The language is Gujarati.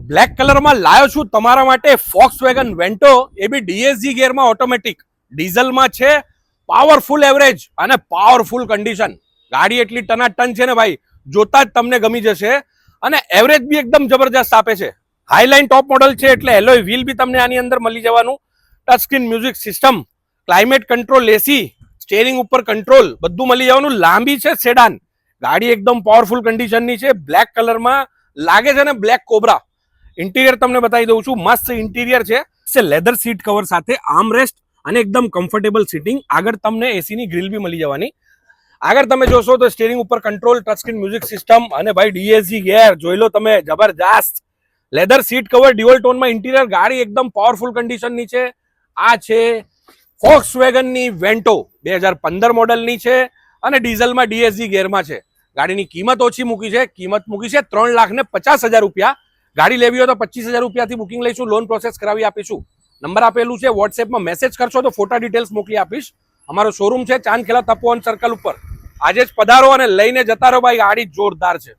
બ્લેક કલરમાં લાવ્યો છું તમારા માટે ફોક્સવેગન વેન્ટો, એ બી ડીએસજી ગિયરમાં ઓટોમેટિક, ડીઝલમાં છે, પાવરફુલ એવરેજ અને પાવરફુલ કન્ડિશન. ગાડી એટલી ટનાટન છે ને ભાઈ, જોતા જ તમને ગમી જશે. અને એવરેજ બી એકદમ જબરજસ્ત આપે છે. હાઈલાઇન ટોપ મોડલ છે એટલે એલોય વ્હીલ બી તમને આની અંદર મળી જવાનું. Touch screen music system, climate control AC, steering ઉપર કંટ્રોલ બધું મળી જવાનું. લાંબી છે સેડાન, ગાડી એકદમ પાવરફુલ કન્ડિશનની છે. બ્લેક કલરમાં લાગે છે ને બ્લેક કોબરા. ઇન્ટિરિયર તમને બતાવી દઉં છું, મસ્ત ઇન્ટિરિયર છે. લેધર સીટ કવર સાથે આર્મરેસ્ટ અને એકદમ કમ્ફર્ટેબલ સીટિંગ. આગળ તમને એસીની ગ્રીલ બી મળી જવાની. આગળ તમે જોશો તો સ્ટીયરિંગ ઉપર control, touch screen music system અને ભાઈ ડીએસજી ગિયર જોઈ લો તમે, જબરજસ્ત. લેધર સીટ કવર, ડ્યુઅલ ટોનમાં ઇન્ટિરિયર, ગાડી એકદમ પાવરફુલ કન્ડિશનની છે. આ છે ફોક્સવેગનની વેન્ટો, 2015 મોડલની છે અને ડીઝલમાં ડીએસજી ગિયરમાં છે. ગાડીની કિંમત ઓછી મૂકી છે, કિંમત મૂકી છે 3,50,000 રૂપિયા. ગાડી લેવી હોય તો 25,000 રૂપિયાથી બુકિંગ લઈશું, લોન પ્રોસેસ કરાવી આપીશું. નંબર આપેલું છે, વોટ્સએપમાં મેસેજ કરશો તો ફોટા ડિટેલ્સ મોકલી આપીશ. અમારો શોરૂમ છે ચાંદખેડા તપોવન સર્કલ ઉપર. આજે જ પધારો અને લઈને જતા રહો ભાઈ, ગાડી જોરદાર છે.